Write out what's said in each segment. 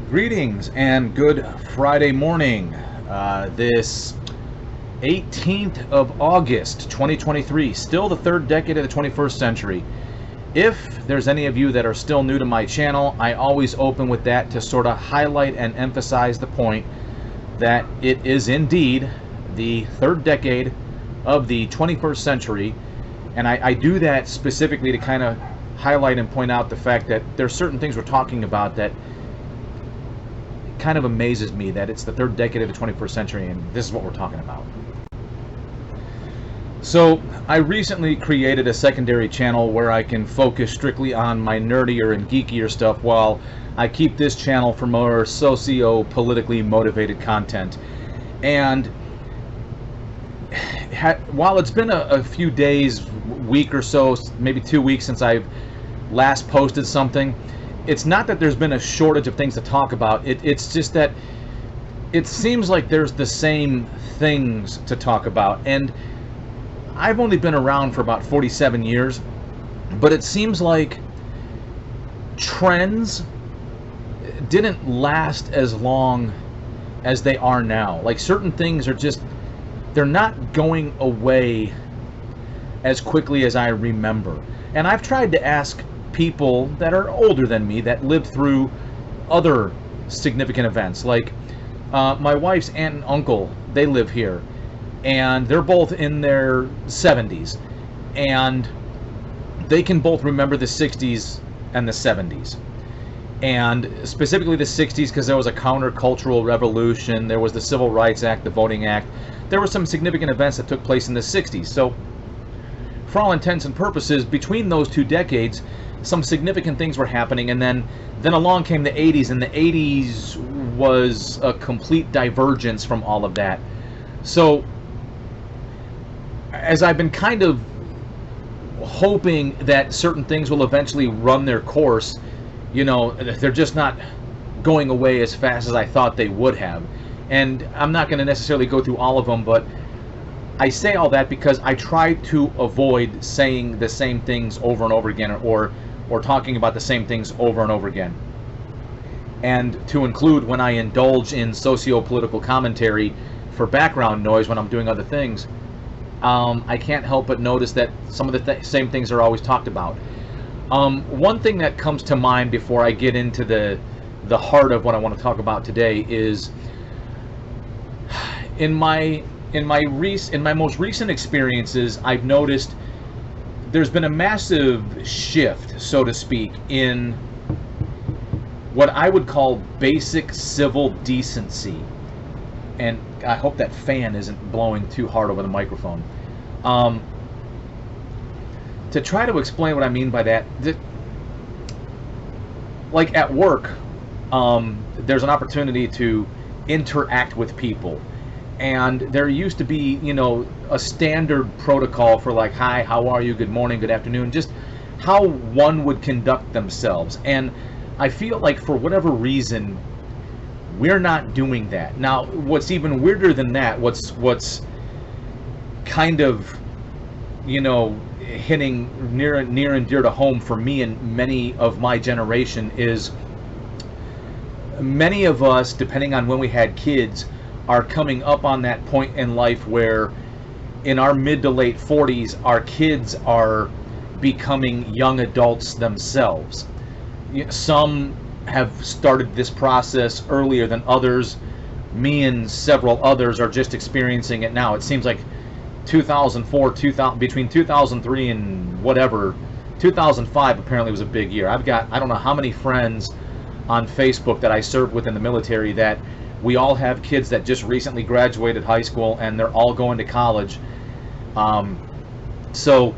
Greetings and good Friday morning. This 18th of August 2023, still the third decade of the 21st century. If there's any of you that are still new to my channel, I always open with that to sort of highlight and emphasize the point that it is indeed the third decade of the 21st century. And I do that specifically to kind of highlight and point out the fact that there's certain things we're talking about that kind of amazes me, that it's the third decade of the 21st century and this is what we're talking about. So I recently created a secondary channel where I can focus strictly on my nerdier and geekier stuff while I keep this channel for more socio-politically motivated content. And while it's been a few days, week or so, maybe 2 weeks since I've last posted something, it's not that there's been a shortage of things to talk about. It's just that it seems like there's the same things to talk about. And I've only been around for about 47 years, but it seems like trends didn't last as long as they are now. Like certain things are just, they're not going away as quickly as I remember. And I've tried to ask people that are older than me that lived through other significant events, like my wife's aunt and uncle. They live here and they're both in their 70s and they can both remember the 60s and the 70s, and specifically the 60s because there was a countercultural revolution, there was the Civil Rights Act, the Voting Act. There were some significant events that took place in the 60s. So for all intents and purposes, between those two decades, some significant things were happening, and then along came the 80s, and the 80s was a complete divergence from all of that. So as I've been kind of hoping that certain things will eventually run their course, you know, they're just not going away as fast as I thought they would have. And I'm not going to necessarily go through all of them, but I say all that because I try to avoid saying the same things over and over again, or talking about the same things over and over again. And to include when I indulge in socio-political commentary for background noise when I'm doing other things, I can't help but notice that some of the same things are always talked about. One thing that comes to mind before I get into the heart of what I want to talk about today is in my most recent experiences, I've noticed there's been a massive shift, so to speak, in what I would call basic civil decency. And I hope that fan isn't blowing too hard over the microphone. To try to explain what I mean by that, like at work, there's an opportunity to interact with people. And there used to be, you know, a standard protocol for like, hi, how are you, good morning, good afternoon, just how one would conduct themselves. And I feel like for whatever reason, we're not doing that. Now, what's even weirder than that, what's kind of, you know, hitting near and dear to home for me and many of my generation is many of us, depending on when we had kids, are coming up on that point in life where in our mid to late 40s, our kids are becoming young adults themselves. Some have started this process earlier than others. Me and several others are just experiencing it now. It seems like 2004, between 2003 and whatever, 2005 apparently was a big year. I've got, I don't know how many friends on Facebook that I served with in the military that we all have kids that just recently graduated high school and they're all going to college. So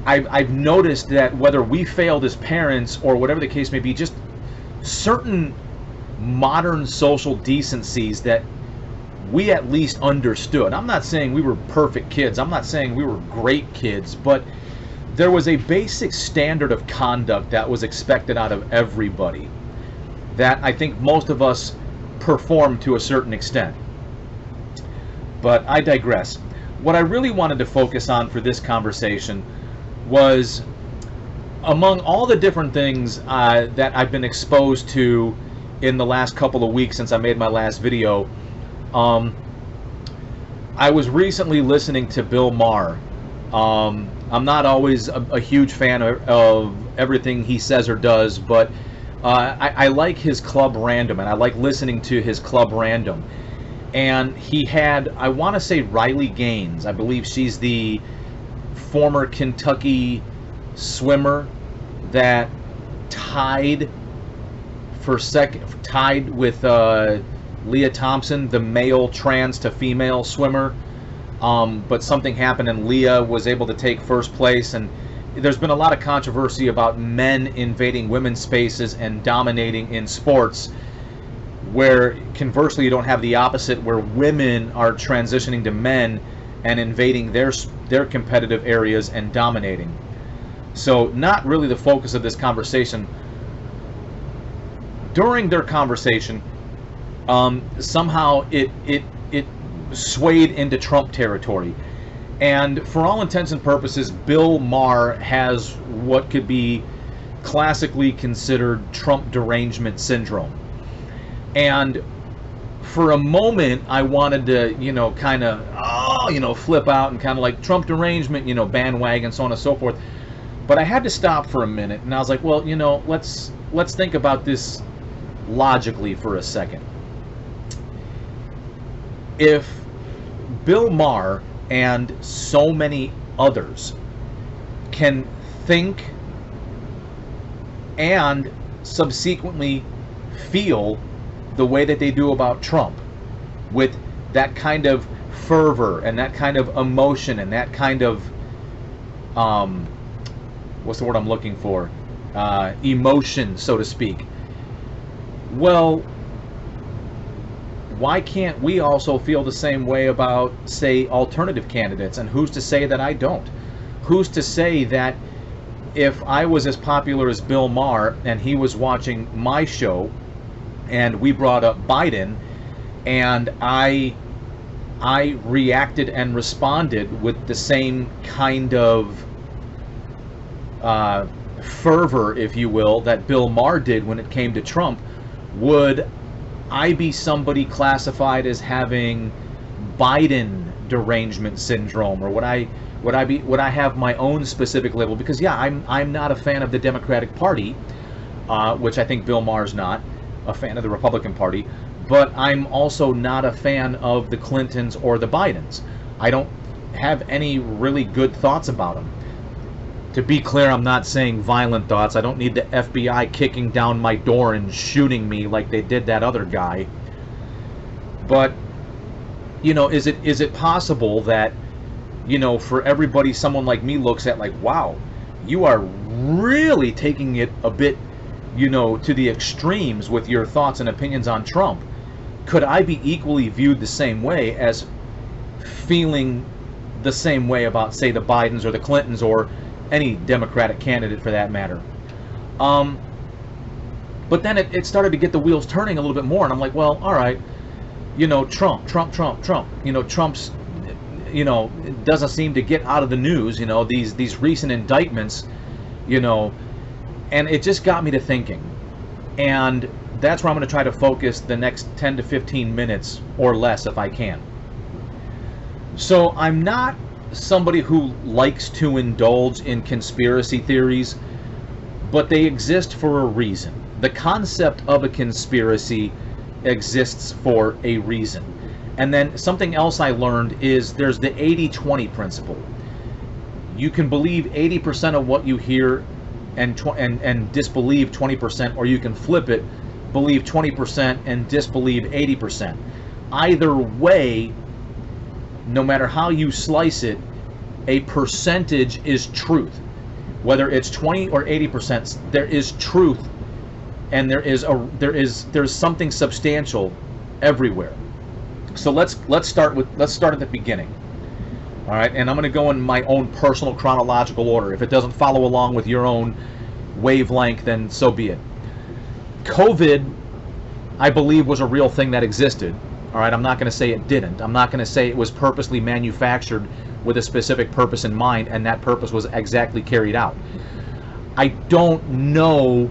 I've noticed that whether we failed as parents or whatever the case may be, just certain modern social decencies that we at least understood. I'm not saying we were perfect kids. I'm not saying we were great kids, but there was a basic standard of conduct that was expected out of everybody that I think most of us perform to a certain extent. But I digress. What I really wanted to focus on for this conversation was, among all the different things that I've been exposed to in the last couple of weeks since I made my last video. I was recently listening to Bill Maher. I'm not always a huge fan of everything he says or does, but I like his Club Random, and I like listening to his Club Random. And he had, I want to say, Riley Gaines. I believe she's the former Kentucky swimmer that tied with Leah Thompson, the male trans to female swimmer. But something happened and Leah was able to take first place, and there's been a lot of controversy about men invading women's spaces and dominating in sports, where conversely you don't have the opposite, where women are transitioning to men and invading their competitive areas and dominating. So not really the focus of this conversation. During their conversation, somehow it swayed into Trump territory, and for all intents and purposes, Bill Maher has what could be classically considered Trump derangement syndrome. And for a moment I wanted to, kind of flip out and kind of like Trump derangement, bandwagon, so on and so forth. But I had to stop for a minute, and I was like, well, let's think about this logically for a second. If Bill Maher and so many others can think and subsequently feel the way that they do about Trump, with that kind of fervor and that kind of emotion and that kind of what's the word I'm looking for, emotion, so to speak, well, why can't we also feel the same way about, say, alternative candidates? And who's to say that I don't? Who's to say that if I was as popular as Bill Maher and he was watching my show and we brought up Biden and I reacted and responded with the same kind of fervor, if you will, that Bill Maher did when it came to Trump, would I be somebody classified as having Biden derangement syndrome, or would I have my own specific label? Because yeah, I'm not a fan of the Democratic Party, which I think Bill Maher's not a fan of the Republican Party, but I'm also not a fan of the Clintons or the Bidens. I don't have any really good thoughts about them. To be clear, I'm not saying violent thoughts. I don't need the FBI kicking down my door and shooting me like they did that other guy. But, is it possible that, for everybody, someone like me looks at like, wow, you are really taking it a bit, to the extremes with your thoughts and opinions on Trump. Could I be equally viewed the same way as feeling the same way about, say, the Bidens or the Clintons or any Democratic candidate for that matter? But then it started to get the wheels turning a little bit more, and I'm like, well, all right, Trump. Trump's, doesn't seem to get out of the news, these recent indictments, and it just got me to thinking. And that's where I'm going to try to focus the next 10 to 15 minutes or less if I can. So I'm not somebody who likes to indulge in conspiracy theories, but they exist for a reason. The concept of a conspiracy exists for a reason. And then something else I learned is there's the 80-20 principle. You can believe 80% of what you hear and disbelieve 20%, or you can flip it, believe 20% and disbelieve 80%. Either way, no matter how you slice it, a percentage is truth. Whether it's 20 or 80%, there is truth, and there's something substantial everywhere. So let's start at the beginning. All right, and I'm going to go in my own personal chronological order. If it doesn't follow along with your own wavelength, then so be it. COVID, I believe, was a real thing that existed. All right, I'm not going to say it didn't. I'm not going to say it was purposely manufactured with a specific purpose in mind, and that purpose was exactly carried out. I don't know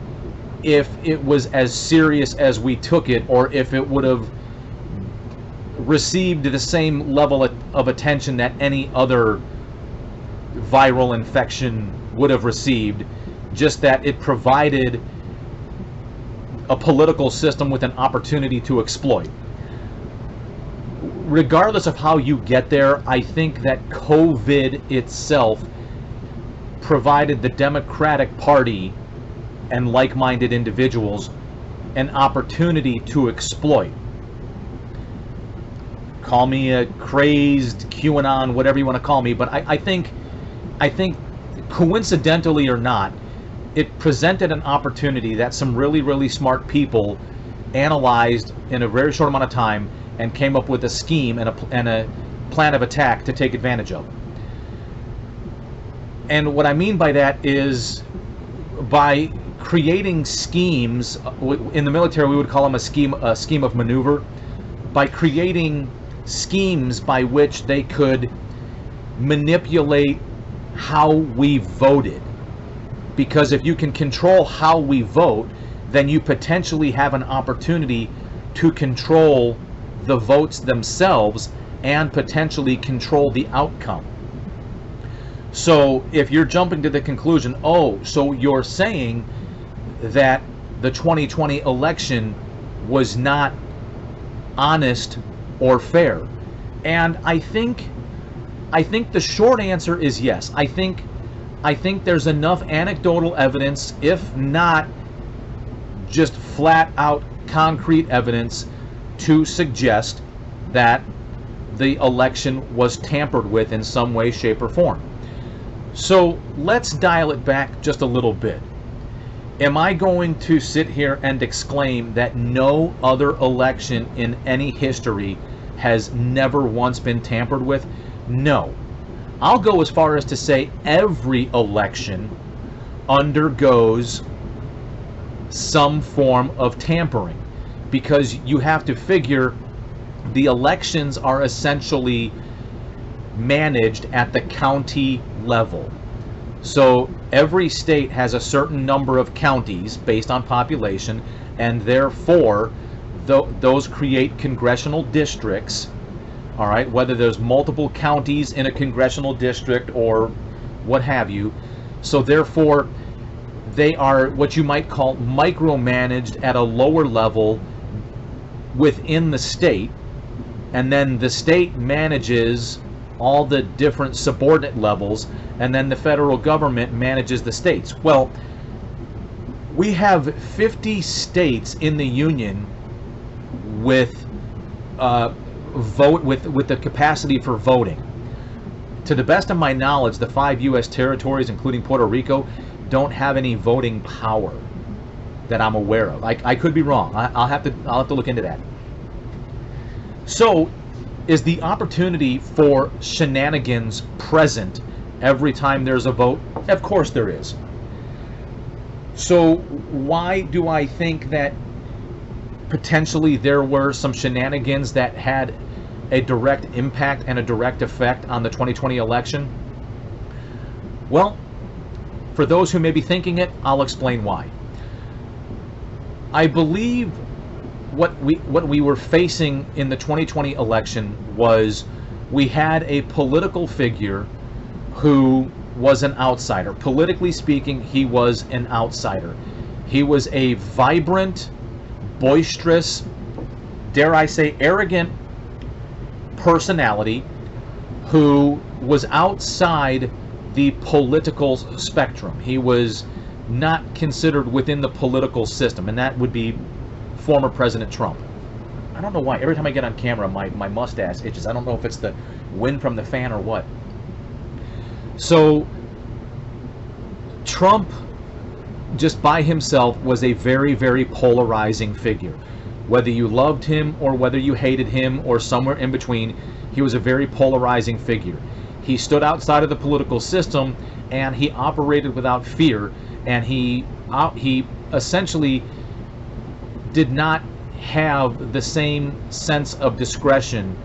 if it was as serious as we took it, or if it would have received the same level of attention that any other viral infection would have received, just that it provided a political system with an opportunity to exploit. Regardless of how you get there, I think that COVID itself provided the Democratic Party and like-minded individuals an opportunity to exploit. Call me a crazed QAnon, whatever you want to call me, but I think coincidentally or not, it presented an opportunity that some really, really smart people analyzed in a very short amount of time and came up with a scheme and a plan of attack to take advantage of. And what I mean by that is, by creating schemes, in the military we would call them a scheme of maneuver, by creating schemes by which they could manipulate how we voted. Because if you can control how we vote, then you potentially have an opportunity to control the votes themselves and potentially control the outcome. So if you're jumping to the conclusion, oh, so you're saying that the 2020 election was not honest or fair, and I think the short answer is yes. I think there's enough anecdotal evidence, if not just flat out concrete evidence, to suggest that the election was tampered with in some way, shape, or form. So let's dial it back just a little bit. Am I going to sit here and exclaim that no other election in any history has never once been tampered with? No. I'll go as far as to say every election undergoes some form of tampering, because you have to figure the elections are essentially managed at the county level. So every state has a certain number of counties based on population, and therefore those create congressional districts. All right, whether there's multiple counties in a congressional district or what have you. So therefore they are what you might call micromanaged at a lower level within the state, and then the state manages all the different subordinate levels, and then the federal government manages the states. Well, we have 50 states in the union with with the capacity for voting. To the best of my knowledge, the 5 U.S. territories, including Puerto Rico, don't have any voting power that I'm aware of. I could be wrong. I'll have to look into that. So, is the opportunity for shenanigans present every time there's a vote? Of course there is. So why do I think that potentially there were some shenanigans that had a direct impact and a direct effect on the 2020 election? Well, for those who may be thinking it, I'll explain why. I believe what we were facing in the 2020 election was we had a political figure who was an outsider. Politically speaking, he was an outsider. He was a vibrant, boisterous, dare I say, arrogant personality who was outside the political spectrum. He was not considered within the political system, and that would be former President Trump. I don't know why. Every time I get on camera, my mustache itches. I don't know if it's the wind from the fan or what. So, Trump, just by himself, was a very, very polarizing figure. Whether you loved him or whether you hated him or somewhere in between, he was a very polarizing figure. He stood outside of the political system and he operated without fear, and he essentially did not have the same sense of discretion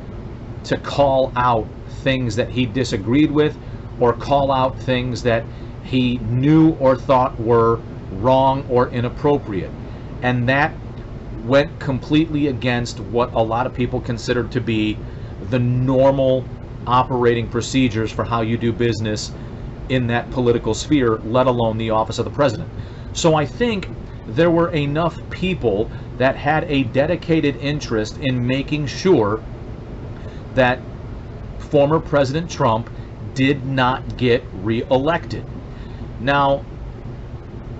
to call out things that he disagreed with, or call out things that he knew or thought were wrong, or inappropriate. And that went completely against what a lot of people considered to be the normal operating procedures for how you do business in that political sphere, let alone the office of the president. So I think there were enough people that had a dedicated interest in making sure that former President Trump did not get reelected. Now,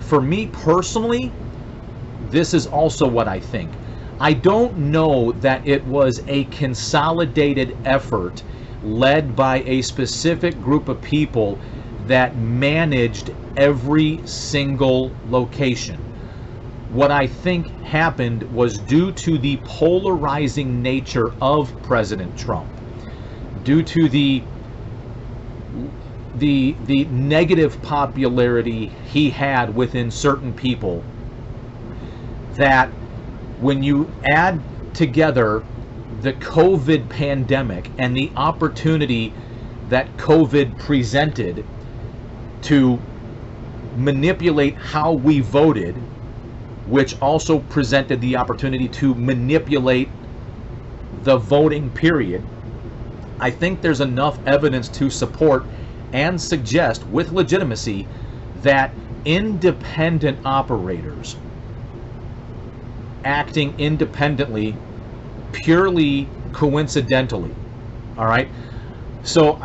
for me personally, this is also what I think. I don't know that it was a consolidated effort led by a specific group of people that managed every single location. What I think happened was due to the polarizing nature of President Trump, due to the negative popularity he had within certain people, that when you add together the COVID pandemic and the opportunity that COVID presented to manipulate how we voted, which also presented the opportunity to manipulate the voting period, I think there's enough evidence to support and suggest with legitimacy that independent operators acting independently, purely coincidentally, all right? So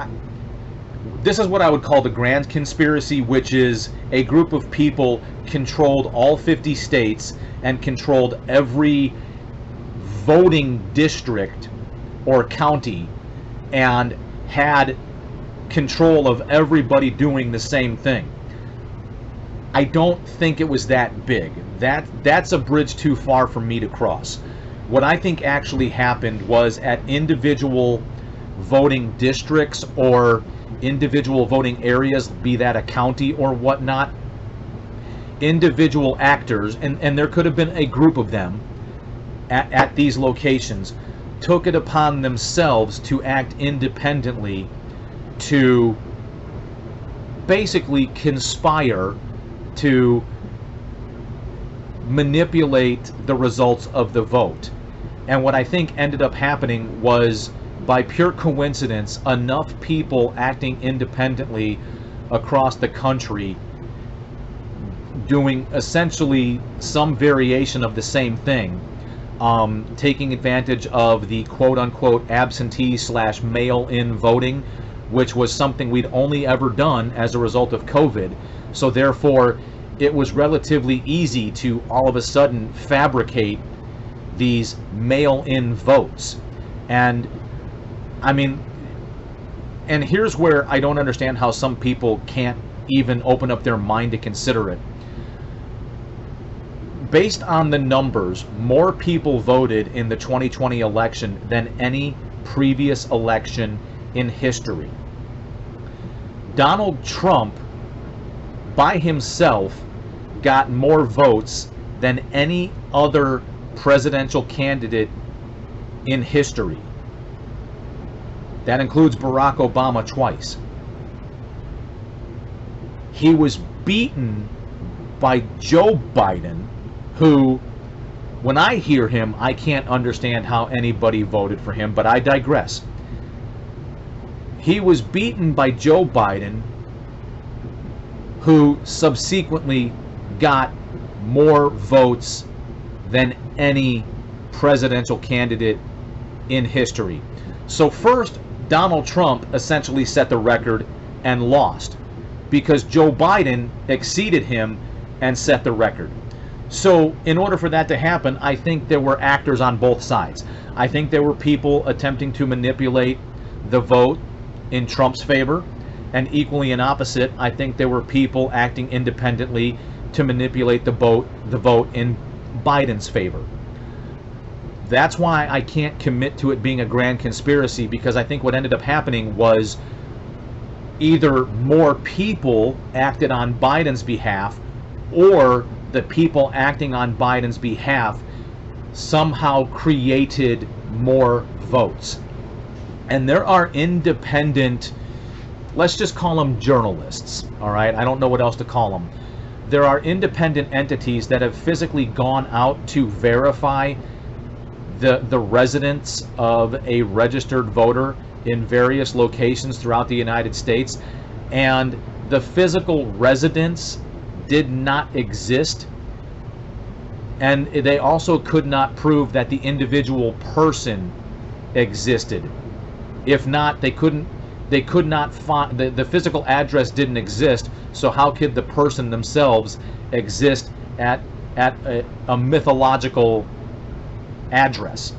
this is what I would call the grand conspiracy, which is a group of people controlled all 50 states and controlled every voting district or county and had control of everybody doing the same thing. I don't think it was that big. That's a bridge too far for me to cross. What I think actually happened was at individual voting districts or individual voting areas, be that a county or whatnot, individual actors, and there could have been a group of them at these locations, took it upon themselves to act independently to basically conspire to manipulate the results of the vote. And what I think ended up happening was, by pure coincidence, enough people acting independently across the country doing essentially some variation of the same thing, taking advantage of the quote-unquote absentee/mail-in voting, which was something we'd only ever done as a result of COVID. So therefore, it was relatively easy to all of a sudden fabricate these mail-in votes. And I mean, and here's where I don't understand how some people can't even open up their mind to consider it. Based on the numbers, more people voted in the 2020 election than any previous election in history. Donald Trump, by himself, got more votes than any other presidential candidate in history. That includes Barack Obama twice. He was beaten by Joe Biden, who, when I hear him, I can't understand how anybody voted for him, but I digress. He was beaten by Joe Biden, who subsequently got more votes than any presidential candidate in history. So first, Donald Trump essentially set the record and lost, because Joe Biden exceeded him and set the record. So in order for that to happen, I think there were actors on both sides. I think there were people attempting to manipulate the vote in Trump's favor, and equally and opposite, I think there were people acting independently to manipulate the vote in Biden's favor. That's why I can't commit to it being a grand conspiracy, because I think what ended up happening was either more people acted on Biden's behalf, or the people acting on Biden's behalf somehow created more votes. And there are independent, let's just call them journalists, all right? I don't know what else to call them, there are independent entities that have physically gone out to verify the residence of a registered voter in various locations throughout the United States, and the physical residence did not exist, and they also could not prove that the individual person existed. If not, they could not find the physical address didn't exist, so how could the person themselves exist at a mythological address?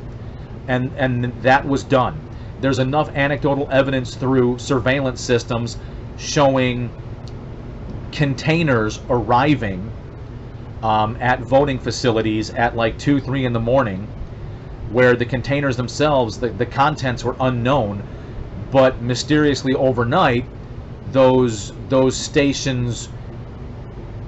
And that was done. There's enough anecdotal evidence through surveillance systems showing containers arriving at voting facilities at like 2, 3 in the morning, where the containers themselves, the contents were unknown, but mysteriously overnight, those stations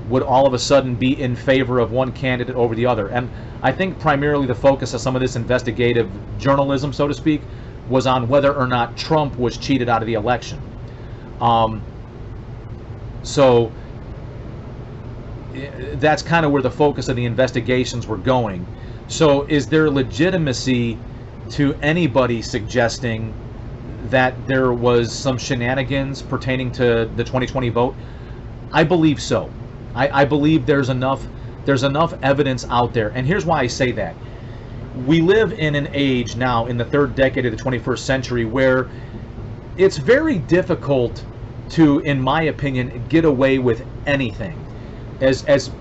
would all of a sudden be in favor of one candidate over the other. And I think primarily the focus of some of this investigative journalism, so to speak, was on whether or not Trump was cheated out of the election. So that's kind of where the focus of the investigations were going. So is there legitimacy to anybody suggesting that there was some shenanigans pertaining to the 2020 vote? I believe so. I believe there's enough evidence out there. And here's why I say that. We live in an age now, in the third decade of the 21st century, where it's very difficult to, in my opinion, get away with anything.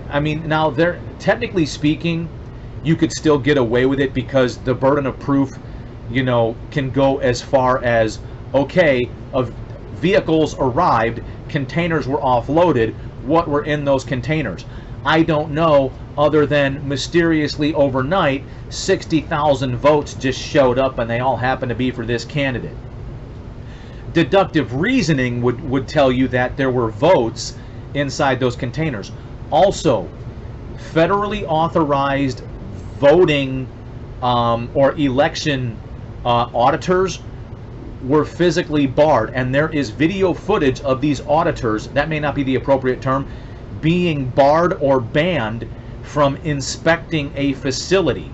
I mean, now there, technically speaking, you could still get away with it because the burden of proof, you know, can go as far as, okay, of vehicles arrived, containers were offloaded, what were in those containers? I don't know, other than mysteriously overnight 60,000 votes just showed up and they all happen to be for this candidate. Deductive reasoning would tell you that there were votes inside those containers. Also, federally authorized voting or election auditors were physically barred, and there is video footage of these auditors, that may not be the appropriate term, being barred or banned from inspecting a facility.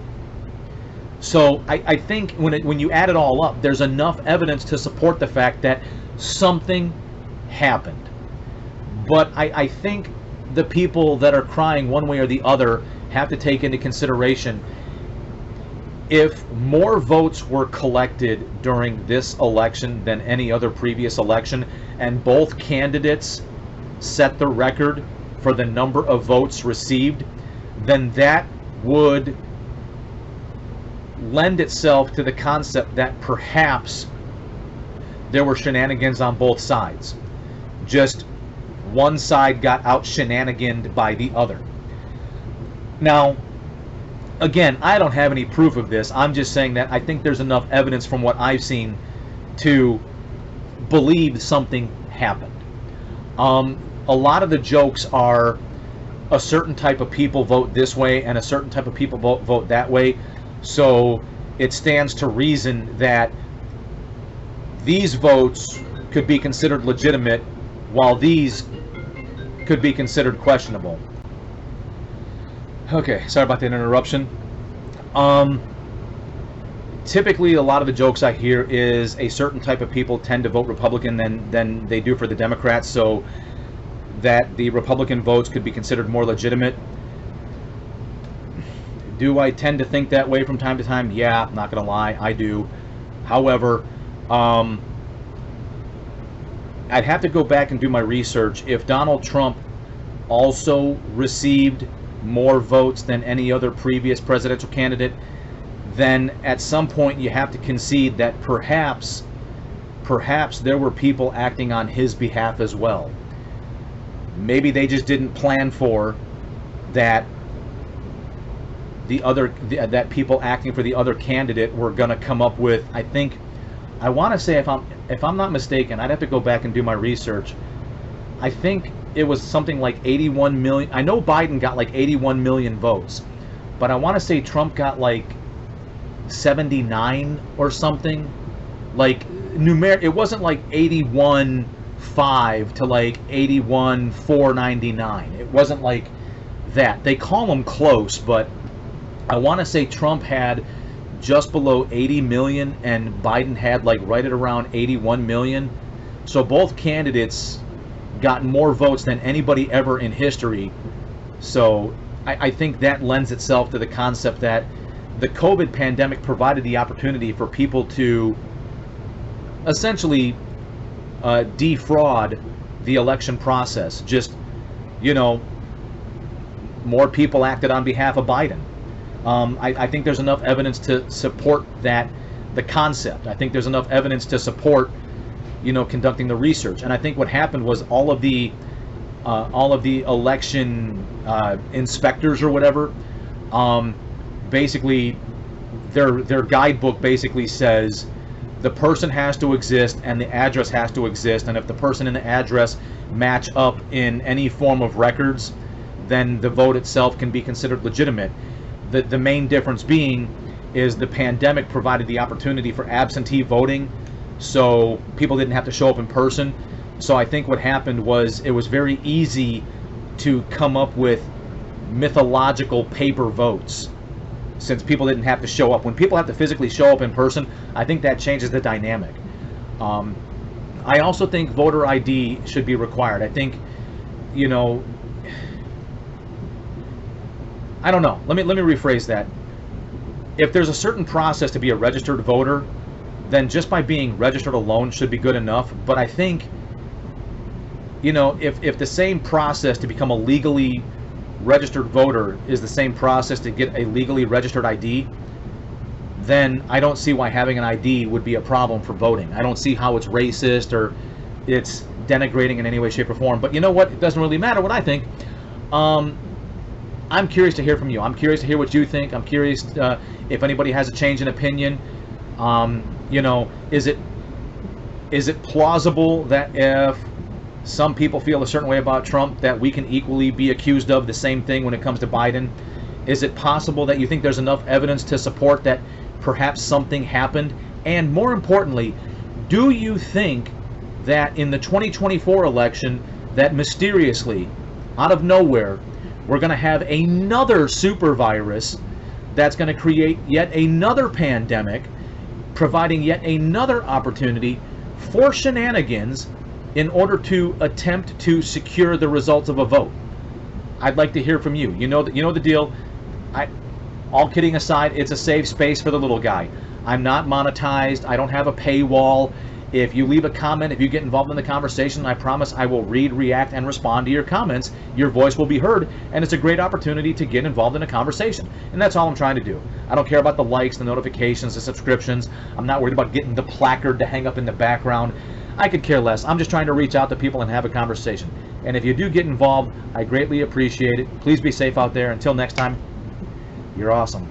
So I think when you add it all up, there's enough evidence to support the fact that something happened. But I think the people that are crying one way or the other have to take into consideration, if more votes were collected during this election than any other previous election, and both candidates set the record for the number of votes received, then that would lend itself to the concept that perhaps there were shenanigans on both sides. Just one side got out shenaniganed by the other. Now, again, I don't have any proof of this. I'm just saying that I think there's enough evidence from what I've seen to believe something happened. A lot of the jokes are a certain type of people vote this way and a certain type of people vote that way. So it stands to reason that these votes could be considered legitimate while these could be considered questionable. Okay, sorry about that interruption. Typically, a lot of the jokes I hear is a certain type of people tend to vote Republican than they do for the Democrats, so that the Republican votes could be considered more legitimate. Do I tend to think that way from time to time? Yeah, I'm not going to lie, I do. However, I'd have to go back and do my research. If Donald Trump also received more votes than any other previous presidential candidate, then at some point you have to concede that perhaps there were people acting on his behalf as well. Maybe they just didn't plan for that that people acting for the other candidate were going to come up with, I want to say, if I'm not mistaken, I'd have to go back and do my research. I think it was something like 81 million. I know Biden got like 81 million votes, but I want to say Trump got like 79 or something. Like it wasn't like 81 5 to like 81,499. It wasn't like that. They call them close, but I want to say Trump had just below 80 million and Biden had like right at around 81 million. So both candidates got more votes than anybody ever in history. So I think that lends itself to the concept that the COVID pandemic provided the opportunity for people to essentially defraud the election process. Just, you know, more people acted on behalf of Biden. I think there's enough evidence to support that, the concept. I think there's enough evidence to support, you know, conducting the research. And I think what happened was all of the election inspectors or whatever, basically their guidebook basically says the person has to exist and the address has to exist, and if the person and the address match up in any form of records, then the vote itself can be considered legitimate. The main difference being is the pandemic provided the opportunity for absentee voting, so people didn't have to show up in person. So I think what happened was it was very easy to come up with mythological paper votes, since people didn't have to show up. When people have to physically show up in person, I think that changes the dynamic. I also think voter ID should be required. I think, you know, I don't know. Let me rephrase that. If there's a certain process to be a registered voter, then just by being registered alone should be good enough. But I think, you know, if the same process to become a legally registered voter is the same process to get a legally registered ID, then I don't see why having an ID would be a problem for voting. I don't see how it's racist or it's denigrating in any way, shape, or form. But you know what? It doesn't really matter what I think. I'm curious to hear from you. I'm curious to hear what you think. I'm curious if anybody has a change in opinion. You know, is it plausible that if some people feel a certain way about Trump, that we can equally be accused of the same thing when it comes to Biden? Is it possible that you think there's enough evidence to support that perhaps something happened? And more importantly, do you think that in the 2024 election, that mysteriously, out of nowhere, we're going to have another super virus that's going to create yet another pandemic, providing yet another opportunity for shenanigans in order to attempt to secure the results of a vote? I'd like to hear from you. You know the deal. All kidding aside, it's a safe space for the little guy. I'm not monetized. I don't have a paywall. If you leave a comment, if you get involved in the conversation, I promise I will read, react, and respond to your comments. Your voice will be heard, and it's a great opportunity to get involved in a conversation. And that's all I'm trying to do. I don't care about the likes, the notifications, the subscriptions. I'm not worried about getting the placard to hang up in the background. I could care less. I'm just trying to reach out to people and have a conversation. And if you do get involved, I greatly appreciate it. Please be safe out there. Until next time, you're awesome.